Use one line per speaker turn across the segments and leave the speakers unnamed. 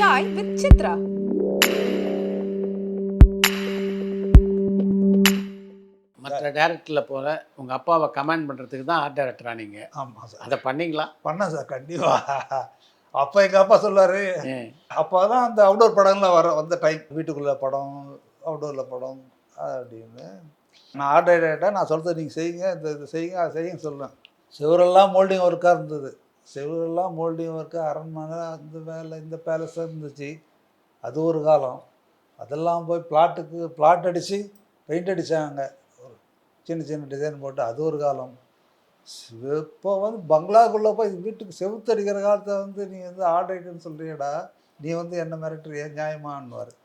Chai with Chitra.
மற்ற டேரக்டரில் போல உங்கள் அப்பாவை கமெண்ட் பண்ணுறதுக்கு தான் ஆர்ட் டைரக்டராக நீங்கள்.
ஆமாம் சார்,
அதை பண்ணீங்களா?
பண்ணேன் சார், கண்டிப்பாக. அப்போ எங்கள் அப்பா சொல்லுவார், அப்போ தான் அந்த அவுடோர் படங்கள்லாம் வந்த டைம், வீட்டுக்குள்ளே படம், அவுடோரில் படம் அப்படின்னு. நான் ஆர்ட் டைரக்டராக நான் சொல்கிறது நீங்கள் செய்யுங்க, இது செய்யுங்க, அதை செய்யுங்க சொல்லுவேன். செவரெல்லாம் மோல்டிங் ஒர்க்காக இருந்தது, செவரெல்லாம் மோல்டிங் ஒர்க்கு, அரண்மனை, அந்த வேலை, இந்த பேலஸாக இருந்துச்சு. அது ஒரு காலம். அதெல்லாம் போய் பிளாட் அடித்து பெயிண்ட் அடித்தாங்க, சின்ன சின்ன டிசைன் போட்டு, அது ஒரு காலம். இப்போ வந்து பங்களாக்குள்ளே போய் வீட்டுக்கு செவுத்து அடிக்கிற காலத்தை வந்து நீ வந்து ஆர்ட் ரைட்டர்னு சொல்கிறியடா, நீ வந்து என்ன மிரட்டுறிய, நியாயமானுவார்.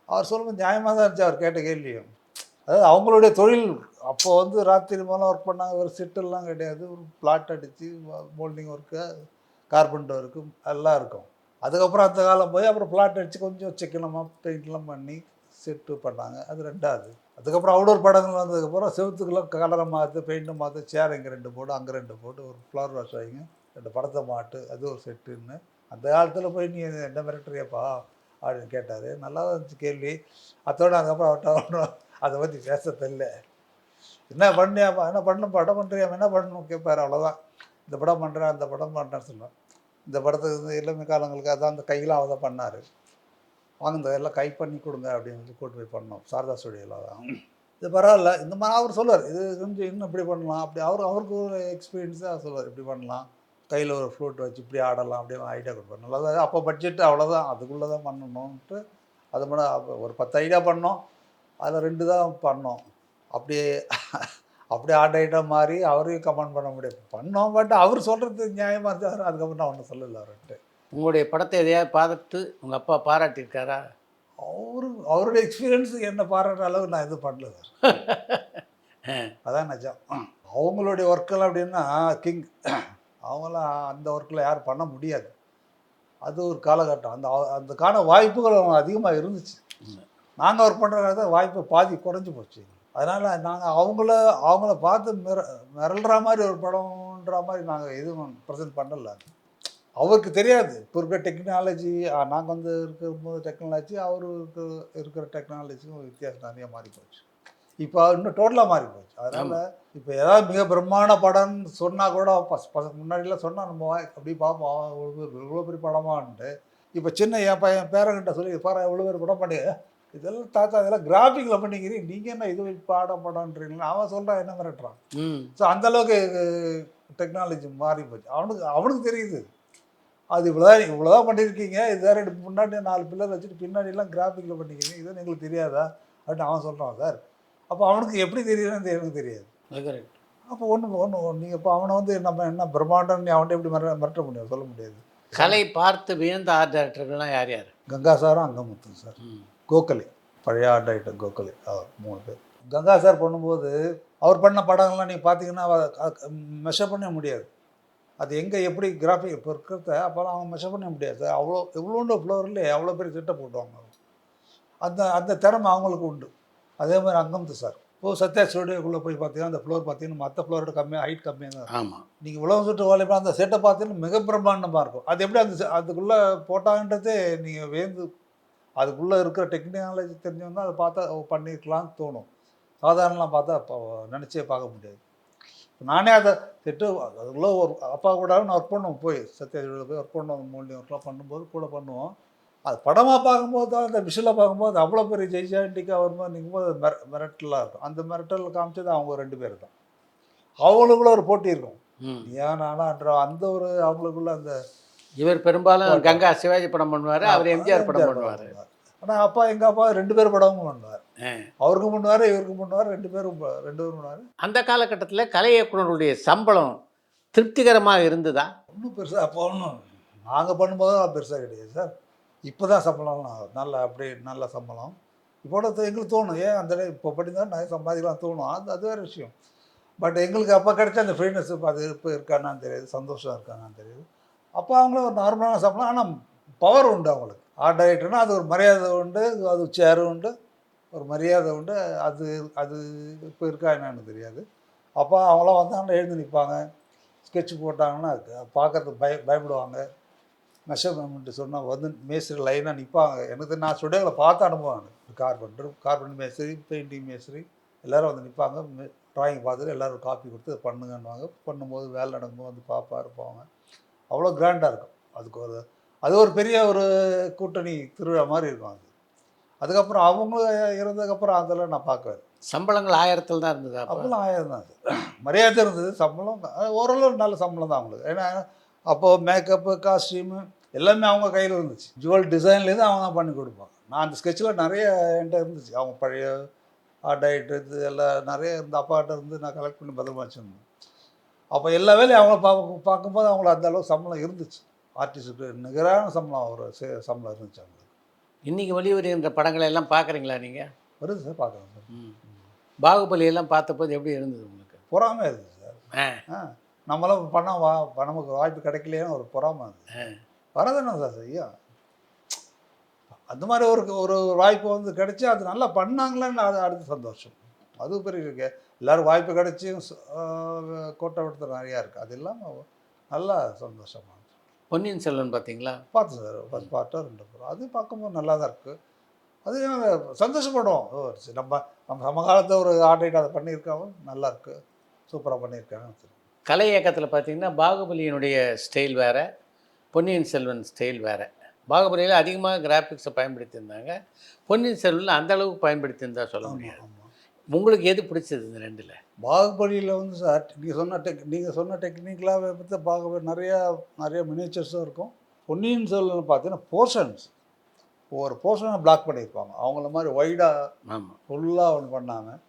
அவர் சொல்லும்போது நியாயமாக தான் இருந்துச்சு அவர் கேட்ட கேள்வியும். அதாவது அவங்களுடைய தொழில் அப்போ வந்து ராத்திரி மேலே ஒர்க் பண்ணாங்க, ஒரு செட்டெல்லாம் கிடையாது, ஒரு பிளாட் அடித்து மோல்டிங் ஒர்க்கு, கார்பெண்டர் ஒர்க்கு எல்லாம் இருக்கும். அதுக்கப்புறம் அந்த காலம் போய் அப்புறம் பிளாட் அடித்து கொஞ்சம் சிக்கனமாக பெயிண்ட்லாம் பண்ணி செட்டு பண்ணாங்க, அது ரெண்டாவது. அதுக்கப்புறம் அவுடோர் படங்கள் வந்ததுக்கப்புறம் செவத்துக்குள்ளே கலரை மாற்று, பெயிண்ட்டை மாற்று, சேர் இங்கே 2 போட்டு, அங்கே 2 போட்டு, ஒரு ஃப்ளவர் வாஷ் வைங்க, 2 படத்தை மாட்டு, அது ஒரு செட்டுன்னு. அந்த காலத்தில் போய் நீ என்ன மிரட்டுறியப்பா அப்படின்னு கேட்டார். நல்லா தான் இருந்துச்சு கேள்வி. அதோடு அதுக்கப்புறம் அவர்கிட்ட அதை பற்றி பேச தெரியல. என்ன பண்ணியாப்பா, என்ன பண்ணணும், படம் பண்ணுறியாம என்ன பண்ணணும் கேட்பார், அவ்வளோதான். இந்த படம் பண்ணுறேன், அந்த படம் பண்ணுறேன்னு சொல்லுவேன். இந்த படத்துக்கு வந்து இளமை காலங்களுக்கு அதான் அந்த கையில் அவள் தான் பண்ணார். வாங்க இந்த எல்லாம் கை பண்ணி கொடுங்க அப்படின்னு சொல்லி கூட்டு போய் பண்ணோம், சாரதா ஸ்டுடியோவில் தான். இது பரவாயில்ல, இந்த மாதிரி அவர் சொல்லுவார், இது கொஞ்சம் இன்னும் இப்படி பண்ணலாம், அப்படி அவருக்கு ஒரு எக்ஸ்பீரியன்ஸாக சொல்லுவார், இப்படி பண்ணலாம், கையில் ஒரு ஃப்ளூட் வச்சு இப்படி ஆடலாம் அப்படின்னு ஐடியா கொடுப்பார். நல்லா தான். அப்போ பட்ஜெட்டு அவ்வளோதான், அதுக்குள்ளே தான் பண்ணணுன்ட்டு அது மட்டும் ஒரு 10 ஐடியா பண்ணோம், அதில் 2 தான் பண்ணோம். அப்படியே அப்படியே ஆர்ட் ஐட்டம் மாறி அவரையும் கமெண்ட் பண்ண முடியாது பண்ணோம். பட் அவர் சொல்கிறது நியாயமாக இருந்தார். அதுக்கப்புறம் நான் ஒன்றும் சொல்லலை அவர்கிட்ட.
உங்களுடைய படத்தை எதையாவது பார்த்து உங்கள் அப்பா பாராட்டியிருக்காரா?
அவருடைய எக்ஸ்பீரியன்ஸ் என்ன பாராட்டுற அளவு நான் எதுவும் பண்ணல சார். அதான் நிஜம். அவங்களுடைய ஒர்க்கெல்லாம் அப்படின்னா கிங், அவங்களாம் அந்த ஒர்க்கில் யாரும் பண்ண முடியாது. அது ஒரு காலகட்டம். அதுக்கான வாய்ப்புகள் அதிகமாக இருந்துச்சு. நாங்கள் ஒர்க் பண்ணுறதுக்காக வாய்ப்பு பாதி குறைஞ்சி போச்சு. அதனால் நாங்கள் அவங்கள பார்த்து மிரள்ற மாதிரி ஒரு படம்ன்ற மாதிரி நாங்கள் எதுவும் ப்ரெசென்ட் பண்ணலை. அவருக்கு தெரியாது இப்போ இருக்கிற டெக்னாலஜி, நாங்கள் வந்து இருக்கும்போது டெக்னாலஜி, அவருக்கு இருக்கிற டெக்னாலஜிக்கும் வித்தியாசம் நிறைய மாறி போச்சு. இப்போ இன்னும் டோட்டலாக மாறி போச்சு. அதனால் இப்போ ஏதாவது மிக பிரம்மாண்ட படம்னு சொன்னால் கூட முன்னாடிலாம் சொன்னால் நம்ம அப்படி பார்ப்போம், இவ்வளோ பெரிய படமான்ட்டு. இப்போ சின்ன என் பேரங்கிட்ட சொல்லி பாரு இவ்வளோ பேர் படம் பண்ணி, இதெல்லாம் தாத்தா இதெல்லாம் கிராஃபிக்கில் பண்ணிக்கிறீங்க, நீங்கள் என்ன இது படம்ன்றீங்களா, அவன் சொல்கிறான், என்ன மிரட்டுறான். ஸோ அந்தளவுக்கு டெக்னாலஜி மாறி போச்சு. அவனுக்கு தெரியுது அது இவ்வளோதான் பண்ணியிருக்கீங்க, இதுதான் 2 முன்னாடி 4 பில்லர் வச்சுட்டு பின்னாடிலாம் கிராஃபிக்கில் பண்ணிக்கிறீங்க, இதுன்னு எங்களுக்கு தெரியாதா அப்படின்னு அவன் சொல்கிறான் சார். அப்போ அவனுக்கு எப்படி தெரியுதுன்னு எனக்கு தெரியாது. அப்போ நீங்கள் இப்போ அவனை வந்து நம்ம என்ன பிரம்மாண்டம் அவன்கிட்ட எப்படி மிரட்ட முடியும், சொல்ல முடியாது.
கலை பார்த்து வியந்த ஆர்ட் டைரக்டர்கள்லாம் யார் யார்?
கங்கா சாரும் அங்கமுத்து சார், கோகலே, பழைய ஆர்ட் டைரக்டர் கோகலே, அவர் 3 பேர். கங்கா சார் பண்ணும்போது அவர் பண்ண படங்கள்லாம் நீங்கள் பார்த்தீங்கன்னா மெஷர் பண்ண முடியாது. அது எங்கே எப்படி கிராஃபிக் இப்போ இருக்கிறத அப்போலாம் அவங்க மெஷர் பண்ண முடியாது. எவ்வளோண்டு ஃப்ளோர்லேயே அவ்வளோ பெரிய திட்டை போட்டுவாங்க. அந்த திறமை அவங்களுக்கு உண்டு. அதே மாதிரி அங்கமுத்து சார் இப்போது சத்யா ஸ்டுடியோக்குள்ளே போய் பார்த்தீங்கன்னா அந்த ஃப்ளோர் பார்த்தீங்கன்னா மற்ற ஃப்ளோரோட ஹைட் கம்மியாக தான்.
ஆமாம்.
நீங்கள் உலகம் சுட்டு வாலிபா அந்த செட்டை பார்த்தீங்கன்னா மிக பிரம்மாண்டமாக இருக்கும். அது எப்படி அதுக்குள்ளே போட்டாங்கன்றதே நீங்கள் வேந்து அதுக்குள்ளே இருக்கிற டெக்னாலஜி தெரிஞ்சவங்க அதை பார்த்தா பண்ணியிருக்கலாம்னு தோணும். சாதாரணலாம் பார்த்தா அப்போ நினச்சே பார்க்க முடியாது. நானே அதை செட்டு அதுக்குள்ளே ஒரு அப்பா கூட நான் ஒர்க் பண்ணுவோம், போய் சத்யாஜியில் போய் ஒர்க் பண்ணுவோம், மோல்டிங் ஒர்க்லாம் பண்ணும்போது கூட பண்ணுவோம். அது படமாக பார்க்கும்போது தான் அந்த விஷுவலாக பார்க்கும்போது அவ்வளோ பெரிய ஜெய்சாண்டிக்காக வரும்போது நிற்கும்போது மிரட்டலாக இருக்கும். அந்த மிரட்டல் காமிச்சது அவங்க 2 பேர் தான். அவங்களுக்குள்ள ஒரு போட்டி இருக்கும், ஏன் நானான்ற அந்த ஒரு அவங்களுக்குள்ள அந்த.
இவர் பெரும்பாலும் கங்கா சிவாஜி படம் பண்ணுவார், அவர் எம்ஜிஆர் படம் பண்ணுவார்.
ஆனால் எங்கள் அப்பா 2 பேர் படமும் பண்ணுவார். அவருக்கும் பண்ணுவார், இவருக்கும் பண்ணுவார், 2 பேரும் பண்ணுவார்.
அந்த காலகட்டத்தில் கலை இயக்குனருடைய சம்பளம் திருப்திகரமாக இருந்ததா?
ஒன்றும் பெருசாக அப்போ ஒன்றும் நாங்கள் பண்ணும்போது பெருசாக கிடையாது சார். இப்போ தான் சம்பளம்லாம் நல்ல சம்பளம். இப்போ எங்களுக்கு தோணும், ஏன் அந்த இப்போ படிதான் நிறைய சம்பாதிக்கலாம் தோணும், அது வேறு விஷயம். பட் எங்களுக்கு அப்போ கிடைச்ச அந்த ஃப்ரீனஸ் அது இப்போ இருக்கானான்னு தெரியாது, சந்தோஷம் இருக்கானான்னு தெரியாது. அப்போ அவங்களும் ஒரு நார்மலான சம்பளம், ஆனால் பவர் உண்டு அவங்களுக்கு. ஆர்ட் டைரக்டர்னா அது ஒரு மரியாதை உண்டு, அது சேரு உண்டு, ஒரு மரியாதை உண்டு. அது இப்போ இருக்கா என்னன்னு தெரியாது. அப்போ அவங்களாம் வந்தாங்கன்னா எழுந்து நிற்பாங்க, ஸ்கெட்ச் போட்டாங்கன்னா பார்க்கறதுக்கு பயப்படுவாங்க. மெஷர்மெண்ட் சொன்னால் வந்து மேஸ்திரி லைனாக நிற்பாங்க. எனக்கு நான் ஸ்டுடியோவில் பார்த்த அனுபவம். கார்பெண்டர் மேஸ்திரி, பெயிண்டிங் மேஸ்திரி எல்லோரும் வந்து நிற்பாங்க. ட்ராயிங் பார்த்துட்டு எல்லோரும் காப்பி கொடுத்து இதை பண்ணுங்கன்னுவாங்க. பண்ணும்போது வேலை நடக்கும்போது வந்து பார்ப்பாரு போவாங்க. அவ்வளோ கிராண்டாக இருக்கும். அது ஒரு பெரிய ஒரு கூட்டணி திருவிழா மாதிரி இருக்கும் அது. அதுக்கப்புறம் அவங்க இருந்ததுக்கப்புறம் அதெல்லாம் நான் பார்க்குவேன்.
சம்பளங்கள் 1000 தான் இருந்தது
அப்போல்லாம் 1000 தான் அது. மரியாதை இருந்தது. சம்பளம் ஓரளவு நல்ல சம்பளம் தான் அவங்களுக்கு. ஏன்னா அப்போது மேக்கப்பு, காஸ்டியூமு எல்லாமே அவங்க கையில் இருந்துச்சு. ஜுவல் டிசைன்லேருந்து அவங்க தான் பண்ணி கொடுப்பாங்க. நான் அந்த ஸ்கெட்சில் நிறைய என்கிட்ட இருந்துச்சு. அவங்க பழைய ஆர்ட் டைரக்டர் இது எல்லாம் நிறைய இருந்த அப்பாட்ட இருந்து நான் கலெக்ட் பண்ணி பத்திரமா வச்சுருந்தேன். அப்போ எல்லா வேலையும் அவங்கள பார்க்கும்போது அவங்களுக்கு அந்த அளவு சம்பளம் இருந்துச்சு. ஆர்டிஸ்ட்டுக்கு நிகரான சம்பளம் ஒரு சம்பளம் இருந்துச்சு அவங்களுக்கு.
இன்றைக்கி வெளிவருகின்ற படங்களை எல்லாம் பார்க்குறீங்களா நீங்கள்?
வருது சார், பார்க்குறேன் சார்.
பாகுபலி எல்லாம் பார்த்தபோது எப்படி இருந்தது உங்களுக்கு?
பொறாமை இருந்துச்சு சார். நம்மளாம் நமக்கு வாய்ப்பு கிடைக்கலையேன்னு ஒரு பொறாமை இருந்துச்சு. வரதானே சார் ஐயா, அந்த மாதிரி ஒரு வாய்ப்பு வந்து கிடைச்சி அது நல்லா பண்ணாங்களான்னு அடுத்த சந்தோஷம். அது பெரிய எல்லோரும் வாய்ப்பு கிடைச்சி கோட்டை விடுத்த நிறையா இருக்குது. அது இல்லாமல் நல்லா சந்தோஷமாக.
பொன்னியின் செல்வன் பார்த்தீங்களா?
பார்த்தேன் சார். ஃபஸ்ட் பார்ட்டோ 2 படம். அது பார்க்கும்போது நல்லா தான் இருக்குது. அது சந்தோஷப்படுவோம். நம்ம சமகாலத்தில் ஒரு ஆர்ட் அதை பண்ணியிருக்காங்க, நல்லா இருக்குது, சூப்பராக பண்ணியிருக்காங்க.
கலை இயக்கத்தில் பார்த்தீங்கன்னா பாகுபலியினுடைய ஸ்டைல் வேறு, பொன்னியின் செல்வன் ஸ்டைல் வேறு. பாகுபலியில் அதிகமாக கிராஃபிக்ஸை பயன்படுத்தியிருந்தாங்க, பொன்னியின் செல்வனில் அந்த அளவுக்கு பயன்படுத்தியிருந்தா சொல்ல முடியாது. உங்களுக்கு எது பிடிச்சது இந்த ரெண்டில்?
பாகுபலியில் வந்து சார் நீங்கள் சொன்ன டெக்னிக்கலாக பார்த்து பாகுபலி நிறைய மினிச்சர்ஸும் இருக்கும். பொன்னியின் செல்வன் பார்த்தீங்கன்னா போர்ஷன்ஸ், ஒவ்வொரு போர்ஷனை பிளாக் பண்ணியிருப்பாங்க. அவங்கள மாதிரி ஒய்டாக ஃபுல்லாக ஒன்று பண்ணாமல்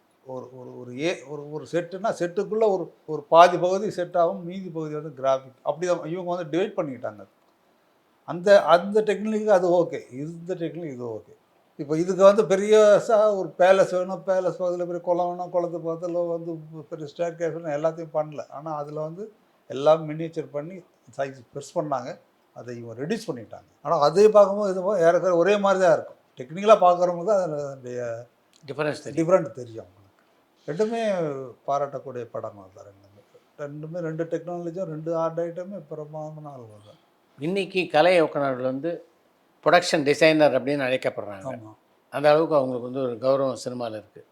ஒரு செட்டுனா செட்டுக்குள்ளே ஒரு பாதி பகுதி செட்டாகவும் மீதி பகுதி வந்து கிராஃபிக், அப்படி தான் இவங்க வந்து டிவைட் பண்ணிக்கிட்டாங்க. அந்த டெக்னிக்கு அது ஓகே, இந்த டெக்னிக் இது ஓகே. இப்போ இதுக்கு வந்து பெரிய ஒரு பேலஸ் வேணும், பேலஸ் பக்கத்தில் பெரிய குளம் வேணும், குளத்து பக்கத்தில் வந்து பெரிய ஸ்டேர் கேஸ் வேணும், எல்லாத்தையும் பண்ணல. ஆனால் அதில் வந்து எல்லாம் மினியேச்சர் பண்ணி சைஸ் பெருசு பண்ணாங்க, அதை இவங்க ரெடியூஸ் பண்ணிட்டாங்க. ஆனால் அதே பார்க்கும்போது இது ஏறக்குற ஒரே மாதிரி தான் இருக்கும். டெக்னிக்கலாக பார்க்குறவங்க தான் அதனுடைய டிஃப்ரெண்ட் தெரியும். ரெண்டுமே பாராட்டக்கூடிய படங்கள் தான். ரெண்டுமே 2 டெக்னாலஜியும் 2 ஆர்ட் ஐட்டமே பிரமாதமான ஆளுங்க தான்.
இன்றைக்கி கலை இயக்குனர்கள் வந்து ப்ரொடக்ஷன் டிசைனர் அப்படின்னு அழைக்கப்படுறாங்க. அந்த அளவுக்கு அவங்களுக்கு வந்து ஒரு கௌரவம் சினிமாவில் இருக்குது.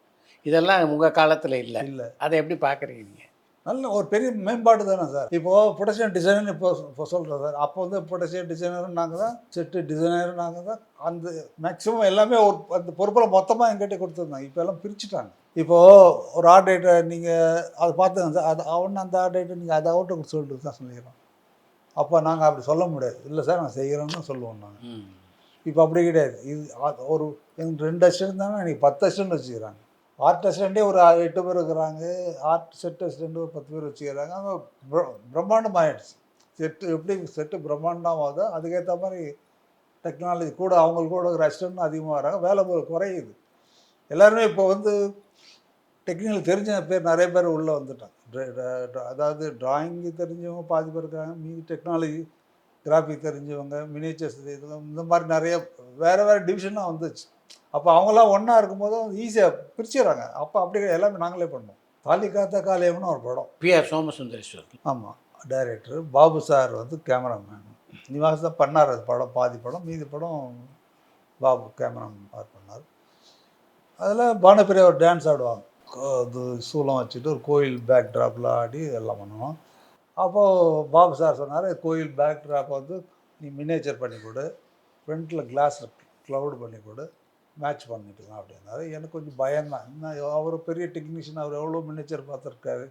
இதெல்லாம் உங்கள் காலத்தில் இல்லை. அதை எப்படி பார்க்குறீங்க நீங்கள்?
நல்ல ஒரு பெரிய மேம்பாடு தானே சார். இப்போது ப்ரொடக்ஷன் டிசைனர் இப்போ சொல்கிறோம் சார். அப்போ வந்து ப்ரொடக்ஷன் டிசைனரும் நாங்கள் தான், செட்டு டிசைனரும் நாங்கள் தான். அந்த மேக்ஸிமம் எல்லாமே அந்த பொறுப்பில் மொத்தமாக எங்கிட்ட கொடுத்துருந்தாங்க. இப்போ எல்லாம் பிரிச்சுட்டாங்க. இப்போது ஒரு ஆர்ட் ரைட்டர் நீங்கள் அதை பார்த்துங்க சார், அது அந்த ஆர்ட் ரைட்டர் நீங்கள் அதை அவுட்டு சொல்லிட்டு தான் சொல்லிடுறோம். அப்போ நாங்கள் அப்படி சொல்ல முடியாது. இல்லை சார் நான் செய்கிறோன்னு தான் சொல்லுவோம் நாங்கள். இப்போ அப்படி கிடையாது. இது ஒரு 2 அசிஸ்டன்ட் தானே இன்றைக்கி 10 அசிஸ்டன்ட் வச்சுக்கிறாங்க. ஆர்ட் அசிஸ்டண்ட்டே ஒரு 8 பேர் இருக்கிறாங்க, ஆர்ட் செட் அசிஸ்டண்ட் ஒரு 10 பேர் வச்சுக்கிறாங்க. அது பிரம்மாண்டம் ஆகிடுச்சு. எப்படி செட்டு பிரம்மாண்டம் ஆகுதோ அதுக்கேற்ற மாதிரி டெக்னாலஜி கூட அவங்களுக்கு கூட ஒரு அசிஸ்டன்ட் அதிகமாக வராங்க, வேலை குறையுது. எல்லாருமே இப்போ வந்து டெக்னிக்கல் தெரிஞ்ச பேர் நிறைய பேர் உள்ளே வந்துட்டாங்க. அதாவது டிராயிங்கு தெரிஞ்சவங்க பாதி பேர் இருக்காங்க, மீதி டெக்னாலஜி கிராஃபிக் தெரிஞ்சவங்க, மினியேச்சர்ஸ் இந்த மாதிரி நிறைய வேறு டிவிஷனாக வந்துச்சு. அப்போ அவங்களாம் ஒன்றா இருக்கும்போது ஈஸியாக பிரிச்சுறாங்க. அப்போ அப்படி எல்லாமே நாங்களே பண்ணோம். தாலி காத்த காலையம்னு ஒரு படம்,
பிஆர் சோமசுந்தரேஸ்வர்.
ஆமாம், டைரக்டர். பாபு சார் வந்து கேமராமேன். நிவாஸ் தான் பண்ணார் அது படம், பாதி படம், மீதி படம் பாபு கேமராமேன் பண்ணார். அதில் பானப்பிரியா ஒரு டான்ஸ் ஆடுவாங்க, அது சூளம் வச்சுட்டு ஒரு கோயில் பேக் ட்ராப்பில் ஆடி எல்லாம் பண்ணுவோம். அப்போது பாபு சார் சொன்னார், கோயில் பேக் ட்ராப் வந்து நீ மினியேச்சர் பண்ணி கொடு, ஃப்ரண்ட்டில் கிளாஸ் க்ளவுட் பண்ணி கொடு, மேட்ச் பண்ணிக்கலாம் அப்படின்னாரு. எனக்கு கொஞ்சம் பயம்தான். இன்னும் அவர் பெரிய டெக்னீஷியன், அவர் எவ்வளோ மினியேச்சர் பார்த்துருக்காரு,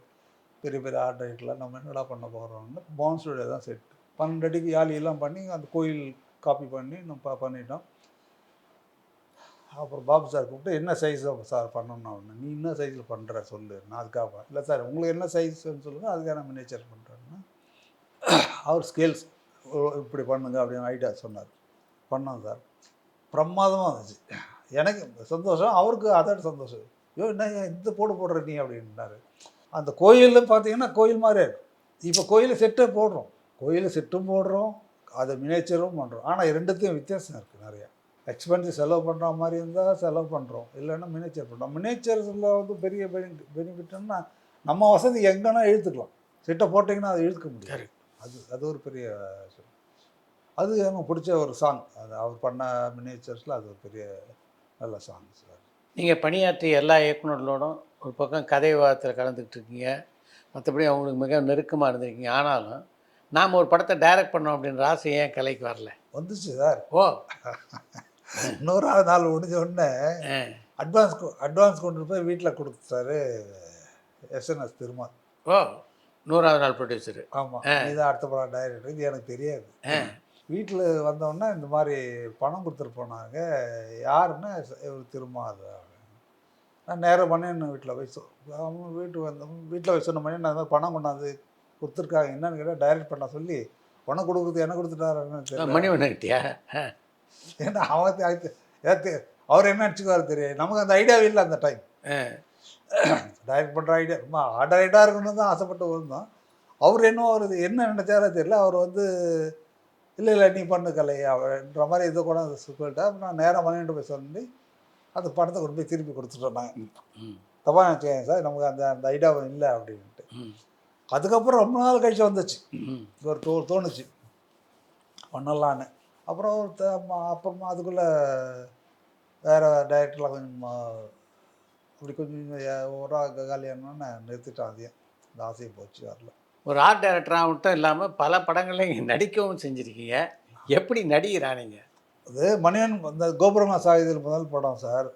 பெரிய பெரிய ஆர்ட் ரைட்டில் நம்ம என்னடா பண்ண போகிறோம்னு பான் ஸ்டுடியோ தான் செட் 12 அடிக்கு யாலியெல்லாம் பண்ணி அந்த கோயில் காப்பி பண்ணி நம்ம பண்ணிட்டோம். அப்புறம் பாபு சார் கூப்பிட்டு என்ன சைஸ் சார் பண்ணணும்னா ஒன்று, நீ என்ன சைஸில் பண்ணுற சொல்லு, நான் அதுக்காக இல்லை சார் உங்களுக்கு என்ன சைஸ்ன்னு சொல்லுங்கள், அதுக்காக நான் மினியேச்சர் பண்ணுறேன்னா அவர் ஸ்கேல்ஸ் இப்படி பண்ணுங்க அப்படின்னு ஐடியா சொன்னார். பண்ணோம் சார், பிரமாதமாக இருந்துச்சு. எனக்கு சந்தோஷம், அவருக்கு அதோட சந்தோஷம். ஐயோ என்ன இந்த போடுற நீ அப்படின்னாரு. அந்த கோயிலில் பார்த்தீங்கன்னா கோயில் மாதிரியே இருக்கும். இப்போ கோயிலில் செட்டே போடுறோம், கோயிலில் செட்டும் போடுறோம், அதை மினியேச்சரும் பண்ணுறோம். ஆனால் 2த்தையும் வித்தியாசம் இருக்குது. நிறையா எக்ஸ்பென்சிவ் செலவு பண்ணுற மாதிரி இருந்தால் செலவு பண்ணுறோம், இல்லைன்னா மினியேச்சர் பண்ணுறோம். மினியேச்சர்ஸில் வந்து பெரிய பெனிஃபிட்னா நம்ம வசதி எங்கன்னா இழுத்துக்கலாம். செட்டை போட்டிங்கன்னா அதை இழுக்க முடியாது. அது ஒரு பெரிய விஷயம். அது எனக்கு பிடிச்ச ஒரு சாங். அது அவர் பண்ண மினியேச்சர்ஸில் அது ஒரு பெரிய நல்ல சாங் சார்.
நீங்கள் பணியாற்றிய எல்லா இயக்குனர்களோடும் ஒரு பக்கம் கதை விவாதத்தில் கலந்துக்கிட்டு இருக்கீங்க, மற்றபடி அவங்களுக்கு மிக நெருக்கமாக இருந்திருக்கீங்க. ஆனாலும் நாம் ஒரு படத்தை டைரக்ட் பண்ணோம் அப்படின்ற ஆசை ஏன் கலைக்கு வரல?
வந்துச்சு சார்.
ஓ!
இன்னொராவது நாள் முடிஞ்ச உடனே
ஆ.
அட்வான்ஸ் கொண்டு போய் வீட்டில் கொடுத்தாரு எஸ்என்எஸ் திருமால்.
ஓ! 100வது நாள் ப்ரொடியூசரு.
ஆமாம், இதுதான் அடுத்த படம் டைரக்டர். இது எனக்கு தெரியாது.
ஆ.
வீட்டில் வந்தோடனே இந்த மாதிரி பணம் கொடுத்துட்டு போனாங்க. யாருன்னா இவர் திருமால். நான் நேராக மணியன் வீட்டில் போய் அவங்க வீட்டில் போய் சொன்ன மணியன் நான் பணம் கொண்டாந்து கொடுத்துருக்காங்க, என்னன்னு கேட்டால் டைரக்ட் பண்ண சொல்லி பணம் கொடுக்குறது என்ன கொடுத்துட்டாருன்னு தெரியல.
மணிவண்ணன்ட்டியா?
ஏன்னா அவர் என்ன நினச்சிக்குவார் தெரியாது. நமக்கு அந்த ஐடியாவே இல்லை அந்த டைம். டைரக்ட் பண்ணுற ஐடியா ரொம்ப ஆர்டரைட்டாக இருக்கணும்னு தான் ஆசைப்பட்டு வந்தோம். அவர் அவர் என்ன நினச்சாரோ தெரியல. அவர் இல்லை நீ பண்ணு கலை அப்படின்ற மாதிரி இதை கூட சொல்லிட்டா. நான் நேராக மணிட்டு போய் சொல்லி அந்த படத்தை கொண்டு போய் திருப்பி கொடுத்துட்டோம். நாங்கள் தப்பாக நினச்சிக்கேன் சார், நமக்கு அந்த ஐடியாவும் இல்லை அப்படின்ட்டு. அதுக்கப்புறம் ரொம்ப நாள் கழிச்சு வந்துச்சு, ஒரு தோணுச்சு பண்ணலான்னு. அப்புறம் அப்புறமா அதுக்குள்ளே வேறு டைரக்டர்லாம் கொஞ்சம் அப்படி கொஞ்சம் ஒரு காலியானோன்னு நிறுத்திட்டோம். அதையும் இந்த ஆசையை போச்சு, வரல.
ஒரு ஆர்ட் டைரக்டராக மட்டும் இல்லாமல் பல படங்களையும் நீங்கள் நடிக்கவும் செஞ்சுருக்கீங்க. எப்படி நடிகிறானீங்க?
அது மணிவன் இந்த கோபுரமா சாயுதில் முதல் படம் சார்.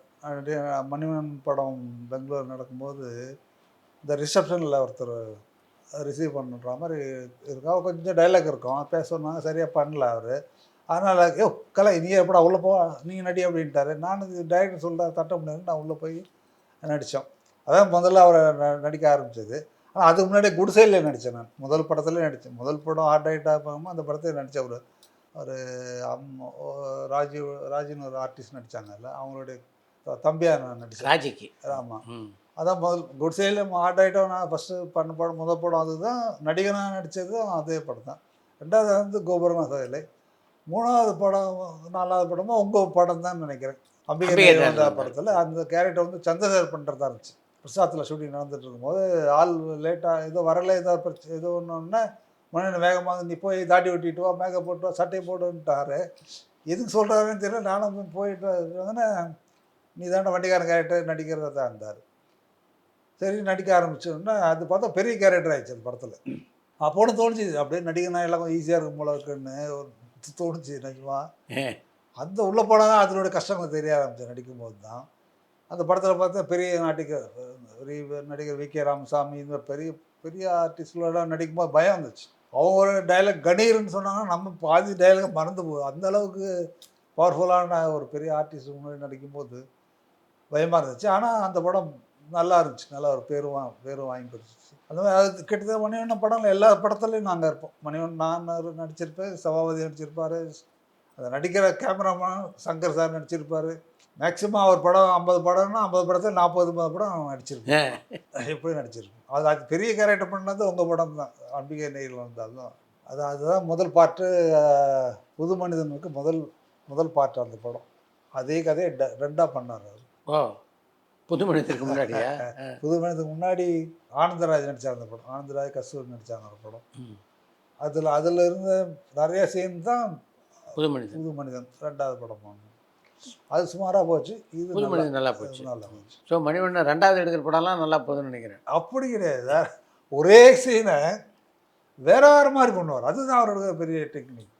மணிவன் படம் பெங்களூர் நடக்கும்போது இந்த ரிசப்ஷனில் ஒருத்தர் ரிசீவ் பண்ணுற மாதிரி இருக்கும். அவர் கொஞ்சம் டைலாக் இருக்கும், பேச சொன்னாங்க, சரியாக பண்ணல அவர். அதனால் கலை நீ எப்படா உள்ளே போ, நீங்கள் நடி அப்படின்ட்டாரு. நான் டைரக்டர் சொல்ல தட்ட முடியாது, நான் உள்ளே போய் நடித்தோம். அதான் முதல்ல அவரை நடிக்க ஆரம்பித்தது. ஆனால் அதுக்கு முன்னாடி குடிசையில் நடித்தேன். நான் முதல் படத்துலேயே நடித்தேன். முதல் படம் ஆர்ட் ரைட்டாக பார்க்கும்போது அந்த படத்தில் நடித்தேன். ஒரு ராஜின்னு ஒரு ஆர்டிஸ்ட் நடித்தாங்க, இல்லை அவங்களுடைய தம்பியாக நான் நடித்தேன்,
ராஜிக்கு.
ஆமாம். அதான் முதல் குடிசையில் ஆர்ட் ரைட்டாக நான் ஃபஸ்ட்டு பண்ண படம், முதல் படம் அதுதான். நடிகனாக நடித்ததும் அதே படம் தான். ரெண்டாவது கோபுரமா சாயுதில்லை. மூணாவது படம் 4வது படமும் உங்கள் படம் தான் நினைக்கிறேன். அம்பிகை வந்த படத்தில் அந்த கேரக்டர் சந்திரசேகர் பண்ணுறதா இருந்துச்சு. பிரசாத்தில் ஷூட்டிங் நடந்துட்டு இருக்கும்போது ஆள் லேட்டாக ஏதோ வரல, ஏதோ பிரச்சனை ஏதோ ஒன்றுன்னா மணியன் வேகமாக நீ போய் தாட்டி வெட்டிட்டு வா, மேக்கப் போட்டு வா, சட்டையை போட்டுன்ட்டாரு. எதுக்கு சொல்கிறாருன்னு தெரியல. நானும் போயிட்டு வந்தோன்னே நீ தானே வண்டிக்காரன் கேரக்டர் நடிக்கிறதா தான் இருந்தார். சரி நடிக்க ஆரம்பிச்சோன்னா அது பார்த்தா பெரிய கேரக்டர் ஆகிடுச்சு அந்த படத்தில். அப்போன்னு தோணுச்சு அப்படியே நடிகனா எல்லாம் கொஞ்சம் ஈஸியாக இருக்கும் போல இருக்குன்னு ஒரு தோணுச்சு நிஜமா. அந்த உள்ள போனால் தான் அதனுடைய கஷ்டங்கள் தெரிய ஆரம்பிச்சு. நடிக்கும்போது தான் அந்த படத்தில் பார்த்தா பெரிய நடிகர் வி.கே. ராமசாமி, இந்த பெரிய பெரிய ஆர்டிஸ்ட்களோட நடிக்கும்போது பயம் வந்துச்சு. அவங்க ஒரு டைலாக் கணீர்னு சொன்னாங்கன்னா நம்ம பாதி டைலாக மறந்து போகுது. அந்த அளவுக்கு பவர்ஃபுல்லான ஒரு பெரிய ஆர்டிஸ்ட் முன்னாடி நடிக்கும்போது பயமாக இருந்துச்சு. ஆனால் அந்த படம் நல்லா இருந்துச்சு, நல்லா ஒரு பேரும் வாங்கி கொடுத்துச்சு. அந்த மாதிரி அது கிட்டத்தட்ட மணிவண்ணன் படம்ல எல்லா படத்துலையும் நாங்கள் இருப்போம். மணிவண்ணன் நான் நடிச்சிருப்பேன், சபாபதி நடிச்சிருப்பார், அதை நடிக்கிற கேமராமேன் சங்கர் சார் நடிச்சிருப்பார். மேக்ஸிமம் அவர் படம் 50 படம்னா 50 படத்தில் 40-50 படம் நடிச்சிருப்பேன். எப்படி நடிச்சிருப்பேன். அது பெரிய கேரக்டர் பண்ணது உங்கள் படம் தான், அம்பிகை நெய்யில் வந்தாலும். அதுதான் முதல் பாட்டு. புது மனிதனுக்கு முதல் பாட்டு அந்த படம். அதே கதையை 2ஆக பண்ணார் அவர்.
ஓ, புது மனிதனுக்கு முன்னாடியா?
புது மனிதனுக்கு முன்னாடி ஆனந்தராஜ் நடித்தார் அந்த படம். ஆனந்தராஜ், கஸ்தூரி நடித்தாங்க அந்த படம். அதில் இருந்த நிறைய சீன் தான் புது மனிதன் 2வது படம். அது சுமாராக போச்சு. இது
புது மனிதன் நல்லா போச்சு.
நல்லா போச்சு.
ஸோ மணிவண்ணன் 2வது எடுக்கிற படம்லாம் நல்லா போகுதுன்னு நினைக்கிறேன்.
அப்படி கிடையாது, ஒரே சீனை வேறு மாதிரி பண்ணுவார். அதுதான் அவரோட பெரிய டெக்னிக்.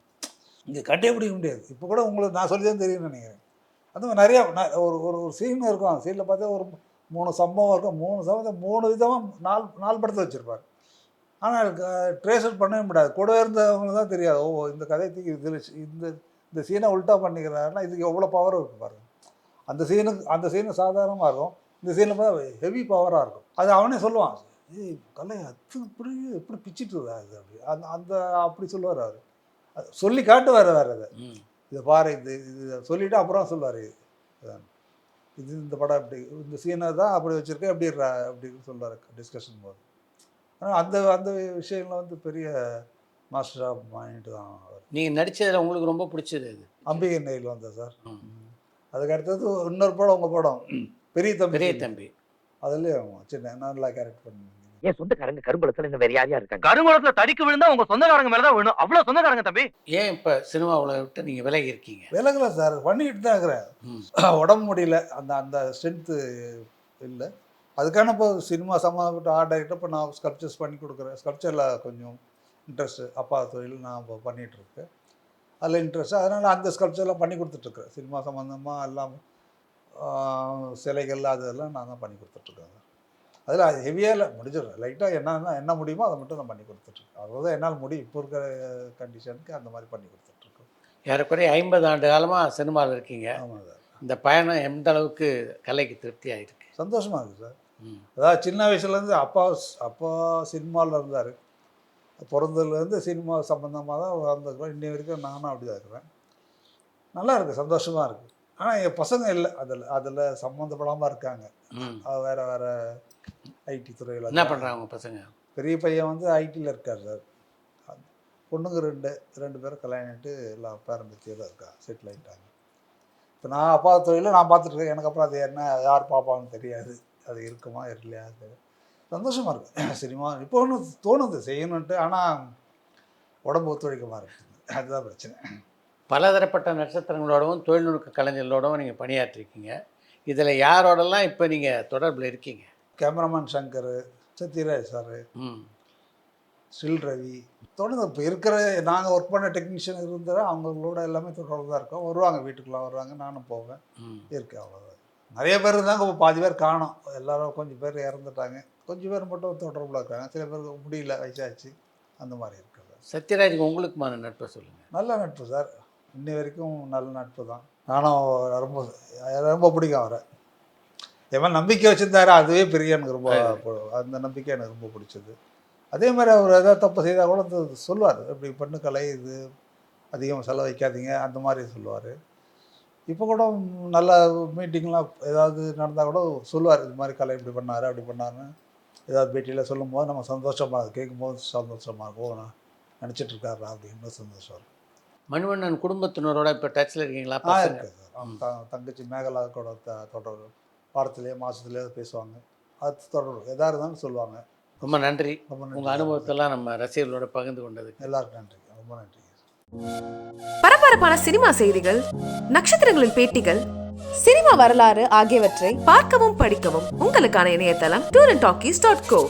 இங்கே கட்டே பிடிக்க முடியாது. இப்போ கூட உங்களுக்கு நான் சொல்லி தான் தெரியும்னு நினைக்கிறேன். அதுவும் நிறையா ஒரு சீன் இருக்கும். அந்த சீனில் பார்த்தா ஒரு 3 சம்பவம் இருக்கும். 3 சம்பவத்தை 3 விதமாக 4 படத்தை வச்சுருப்பார். ஆனால் ட்ரேஸ் அவுட் பண்ணவே முடியாது. கூட இருந்தவங்க தான் தெரியாது, ஓ இந்த கதைக்கு இதில் இந்த சீனை உல்ட்டா பண்ணிக்கிறாருன்னா இதுக்கு எவ்வளோ பவர் இருக்குது பாருங்கள். அந்த சீனு சாதாரணமாக இருக்கும், இந்த சீனில் பார்த்தா ஹெவி பவராக இருக்கும். அது அவனே சொல்லுவான், ஏய் கலை அது எப்படி பிச்சுட்டு அது அப்படி அந்த அப்படி சொல்லுவார் அவர். சொல்லி காட்டுவார் வேறு. இதை பாரு, இது சொல்லிவிட்டு அப்புறம் சொல்லுவார், இது இந்த படம் இப்படி இந்த சீனை தான் அப்படி வச்சுருக்கேன் அப்படின்னு சொல்லுவார் டிஸ்கஷன் போது. ஆனால் அந்த விஷயங்கள் பெரிய மாஸ்டர் ஆஃப் மைண்ட் தான் அவர்.
நீங்கள் நடித்ததில் உங்களுக்கு ரொம்ப பிடிச்சது அது?
அம்பிகை நெய்யில் வந்தேன் சார். அதுக்கு அடுத்தது இன்னொரு படம், உங்கள் படம் பெரிய தம்பி.
பெரிய தம்பி.
அதுலேயும் சின்ன நல்லா கேரக்டர் பண்ணியிருந்தீங்க.
என் சொந்தக்காரங்க கருங்குளத்துல வேற யாரையா இருக்காங்க? கருங்குளத்துல தடிக்கு விழுந்தா உங்க சொந்தக்காரங்க மேலதான் விழுணும். அவ்வளவு சொந்தக்காரங்க தம்பி.
ஏன் இப்போ சினிமாவில் விட்டு நீங்கள் விலகி இருக்கீங்க?
விலகல சார், பண்ணிக்கிட்டு தான் இருக்கிறேன். உடம்பு முடியல, அந்த அந்த ஸ்ட்ரென்த்து இல்லை. அதுக்கான இப்போ சினிமா சம்மந்தப்பட்ட ஆர்ட் டைரக்டர் இப்போ நான் ஸ்கல்ப்சர்ஸ் பண்ணி கொடுக்குறேன். ஸ்கல்ப்சரில் கொஞ்சம் இன்ட்ரெஸ்ட்டு, அப்பா தொழில் நான் இப்போ பண்ணிகிட்ருக்கேன், அதில் இன்ட்ரெஸ்ட்டு. அதனால் அந்த ஸ்கல்ப்சர்லாம் பண்ணி கொடுத்துட்ருக்குறேன். சினிமா சம்மந்தமாக எல்லாம் சிலைகள் அதெல்லாம் நான் தான் பண்ணி கொடுத்துட்ருக்கேன். அதில் அது ஹெவியாக இல்லை, முடிஞ்சிடுறேன். லைட்டாக என்ன முடியுமோ அதை மட்டும் நான் பண்ணி கொடுத்துட்ருக்கேன். அதுதான் என்னால் முடியும். இப்போ இருக்கிற கண்டிஷனுக்கு அந்த மாதிரி பண்ணி கொடுத்துட்ருக்கோம்.
ஏறக்குறைய 50 ஆண்டு காலமாக சினிமாவில் இருக்கீங்க.
ஆமாம் சார்.
இந்த பயணம் எந்த அளவுக்கு கலைக்கு திருப்தியாக இருக்குது?
சந்தோஷமாக இருக்குது சார். அதாவது சின்ன வயசுலேருந்து அப்பா சினிமாவில் இருந்தார். பிறந்ததுலேருந்து சினிமா சம்மந்தமாக தான் வந்திருக்கிறோம். இன்னி வரைக்கும் நானும் அப்படி தான் இருக்கிறேன். நல்லா இருக்குது, சந்தோஷமாக இருக்குது. ஆனால் என் பசங்க இல்லை, அதில் சம்மந்தப்படாமல் இருக்காங்க. வேறு வேறு ஐடி துறையில்.
என்ன பண்ணுறாங்க உங்கள் பசங்க?
பெரிய பையன் வந்து ஐடியில் இருக்கார் சார். பொண்ணுங்க ரெண்டு பேரும் கல்யாணம் ஆகிட்டு எல்லாம் பேரம்பத்தியாக தான் இருக்கா, செட்டில் ஆகிட்டாங்க. இப்போ நான் அப்பா தொழிலில் நான் பார்த்துட்ருக்கேன். எனக்கு அப்புறம் அது என்ன யார் பார்ப்பாங்கன்னு தெரியாது. அது இருக்குமா இல்லையா தெரியாது. சந்தோஷமாக இருக்குது சினிமா. இப்போ ஒன்று தோணுது செய்யணுன்ட்டு, ஆனால் உடம்பு ஒத்துழைக்கமாக இருக்குது. அதுதான் பிரச்சனை.
பலதரப்பட்ட நட்சத்திரங்களோடவும் தொழில்நுட்ப கலைஞர்களோடவும் நீங்கள் பணியாற்றிருக்கீங்க. இதில் யாரோடலாம் இப்போ நீங்கள் தொடர்பில் இருக்கீங்க?
Cameraman Shankar, Sathyaraj sir, still Ravi, தொடர்ந்து இப்போ இருக்கிற நாங்கள் ஒர்க் பண்ண டெக்னீஷியன் இருந்தால் அவங்களோட எல்லாமே தொடர்பு தான் இருக்கோம். வருவாங்க, வீட்டுக்குள்ளே வருவாங்க, நானும் போவேன், இருக்கேன். அவ்வளோதான். நிறைய பேர் இருந்தாங்க, இப்போ பாதி பேர் காணோம். எல்லோரும் கொஞ்சம் பேர் இறந்துட்டாங்க, கொஞ்சம் பேர் மட்டும் தொடர்பில் இருக்காங்க. சில பேருக்கு முடியல, வயசாச்சு, அந்த மாதிரி இருக்குது.
சத்யராஜுக்கு உங்களுக்குமான நட்பை சொல்லுங்கள்.
நல்ல நட்பு சார், இன்னி வரைக்கும் நல்ல நட்பு தான். நானும் ரொம்ப ரொம்ப பிடிக்கும் அவரை. எவன் நம்பிக்கை வச்சுருந்தாரு, அதுவே பெரிய எனக்கு ரொம்ப, அந்த நம்பிக்கை எனக்கு ரொம்ப பிடிச்சது. அதே மாதிரி அவர் ஏதாவது தப்பு செய்தால் கூட சொல்லுவார், இப்படி பண்ணு கலை, இது அதிகம் செலவழிக்காதீங்க, அந்த மாதிரி சொல்லுவார். இப்போ கூட நல்ல மீட்டிங்லாம் ஏதாவது நடந்தால் கூட சொல்லுவார், இது மாதிரி கலை இப்படி பண்ணார் அப்படி பண்ணாருன்னு. ஏதாவது பேட்டியில் சொல்லும்போது நம்ம சந்தோஷமாக இருக்குது, கேட்கும்போது சந்தோஷமாக இருக்கும். நான் நினச்சிட்ருக்காரா அப்படின்னு சந்தோஷம் இருக்கும்.
மணிவண்ணன் குடும்பத்தினரோட இப்போ டச்சில் இருக்கீங்களா?
இருக்குது சார். தங்கச்சி மேகலா கூட தொடர்பு, வாரத்துலேயே மாதத்துலேயே பேசுவாங்க. அது தொடர்பு எதாக இருந்தாலும் சொல்லுவாங்க.
ரொம்ப நன்றி. உங்கள் அனுபவத்தெல்லாம் நம்ம ரசிகர்களோட பகிர்ந்து கொண்டதுக்கு
எல்லாருக்கும் நன்றி, ரொம்ப நன்றி.
பரபரப்பான சினிமா செய்திகள், நட்சத்திரங்களின் பேட்டிகள், சினிமா வரலாறு ஆகியவற்றை பார்க்கவும் படிக்கவும் உங்களுக்கான இணையதளம் tourantalkies.co.